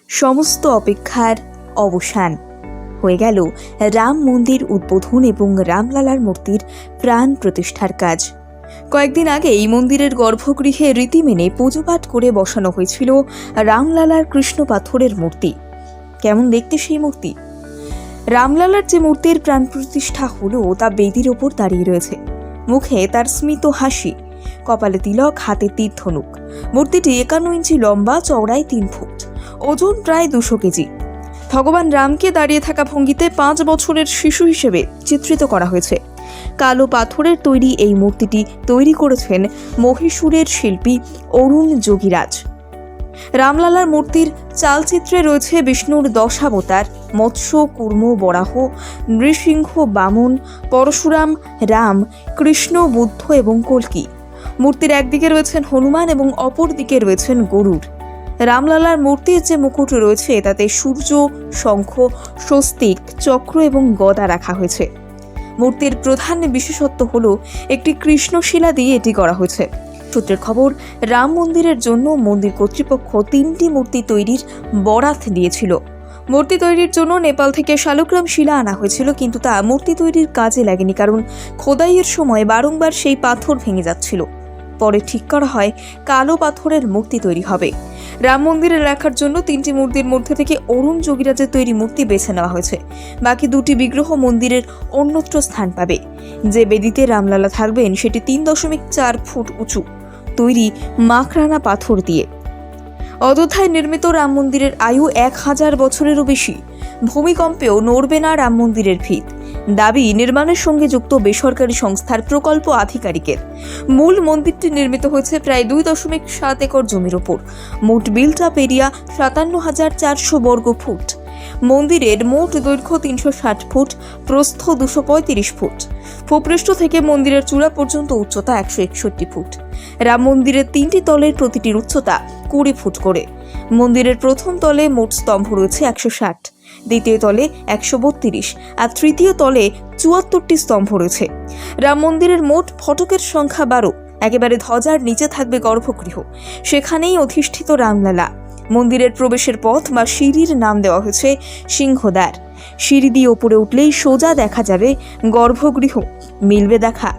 সমস্ত অপেক্ষার অবসান হয়ে গেল রাম মন্দির উদ্বোধন এবং রামলালার মূর্তির প্রাণ প্রতিষ্ঠার কাজ। কয়েকদিন আগে এই মন্দিরের গর্ভগৃহে রীতি মেনে পুজোপাঠ করে বসানো হয়েছিল রামলালার কৃষ্ণ পাথরের মূর্তি। কেমন দেখতে সেই মূর্তি? রামলালার যে মূর্তির প্রাণ প্রতিষ্ঠা হলো তা বেদির ওপর দাঁড়িয়ে রয়েছে। মুখে তার স্মিত হাসি, কপালে তিলক, হাতে তীর ধনুক। মূর্তিটি 51 ইঞ্চি লম্বা, চওড়ায় 3 ফুট, ওজন প্রায় 200 কেজি। ভগবান রামকে দাঁড়িয়ে থাকা ভঙ্গিতে 5 বছরের শিশু হিসেবে চিত্রিত করা হয়েছে। কালো পাথরের তৈরি এই মূর্তিটি তৈরি করেছেন মহীশূরের শিল্পী অরুণ যোগীরাজ। রামলালার মূর্তির চালচিত্রে রয়েছে বিষ্ণুর দশাবতার, মৎস্য, কুর্ম, বরাহ, নৃসিংহ, বামন, পরশুরাম, রাম, কৃষ্ণ, বুদ্ধ এবং কল্কি। মূর্তির একদিকে রয়েছেন হনুমান এবং অপর দিকে রয়েছেন গরুড়। রামলালার মূর্তির যে মুকুট রয়েছে তাতে সূর্য, শঙ্খ, স্বস্তিক, চক্র এবং গদা রাখা হয়েছে। মূর্তির প্রধান বিশেষত্ব হল একটি কৃষ্ণশিলা দিয়ে এটি করা হয়েছে। সূত্রের খবর, রাম মন্দিরের জন্য মন্দির কর্তৃপক্ষ 3টি মূর্তি তৈরির বরাত দিয়েছিল। মূর্তি তৈরির জন্য নেপাল থেকে শালগ্রাম শিলা আনা হয়েছিল, কিন্তু তা মূর্তি তৈরির কাজে লাগেনি, কারণ খোদাইয়ের সময় বারংবার সেই পাথর ভেঙে যাচ্ছিল। পরে ঠিক করা হয় কালো পাথরের মূর্তি তৈরি হবে। রাম মন্দিরে রাখার জন্য 3টি মূর্তির মধ্যে থেকে অরুণ যোগীরাজের তৈরি মূর্তি বেছে নেওয়া হয়েছে। বাকি 2টি বিগ্রহ মন্দিরের অন্যত্র স্থান পাবে। যে বেদিতে রামলালা থাকবেন সেটি 3.4 ফুট উঁচু, তৈরি মাকড়ানা পাথর দিয়ে। অযোধ্যায় নির্মিত রাম মন্দিরের আয়ু 1000 বছরেরও বেশি। ভূমিকম্পেও নড়বে না রাম মন্দিরের ভিত, দাবি নির্মাণের সঙ্গে যুক্ত বেসরকারি সংস্থার প্রকল্প আধিকারিকের। মূল মন্দিরটি নির্মিত হয়েছে প্রায় 2.7 একর জমির ওপর। মোট বিল্ট আপ এরিয়া 57,400 বর্গ ফুট। মন্দিরের মোট দৈর্ঘ্য 360 ফুট, প্রস্থ 235 ফুট। ভূপৃষ্ঠ থেকে মন্দিরের চূড়া পর্যন্ত উচ্চতা 161 ফুট। রাম মন্দিরের 3টি তলের প্রতিটির উচ্চতা 20 ফুট করে। মন্দিরের প্রথম তলে মোট স্তম্ভ রয়েছে 160, দ্বিতীয় তলে 132 আর তৃতীয় তলে 74টি স্তম্ভ রয়েছে। রাম মন্দিরের মোট ফটকের সংখ্যা 12। একেবারে ধ্বজার নিচে থাকবে গর্ভগৃহ, সেখানেই অধিষ্ঠিত রামলালা। মন্দিরের প্রবেশের পথ বা সিঁড়ির নাম দেওয়া হয়েছে সিংহদ্বার। সিঁড়ি দিয়ে ওপরে উঠলেই সোজা দেখা যাবে গর্ভগৃহ, মিলবে দেখা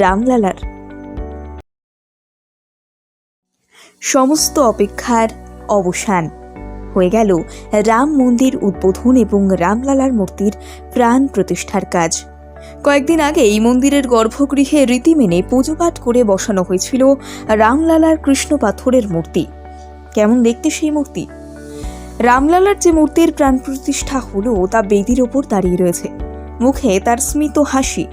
রামলালার। সমস্ত অপেক্ষার অবসান হয়ে গেল রাম মন্দির উদ্বোধন এবং রামলালার মূর্তির প্রাণ প্রতিষ্ঠার কাজ। কয়েকদিন আগে এই মন্দিরের গর্ভগৃহে রীতি মেনে পুজোপাঠ করে বসানো হয়েছিল রামলালার কৃষ্ণ পাথরের মূর্তি। কেমন দেখতে সেই মূর্তি? রামলালার যে মূর্তির প্রাণ প্রতিষ্ঠা হলো তা বেদির ওপর দাঁড়িয়ে রয়েছে। মুখে তার স্মিত হাসি,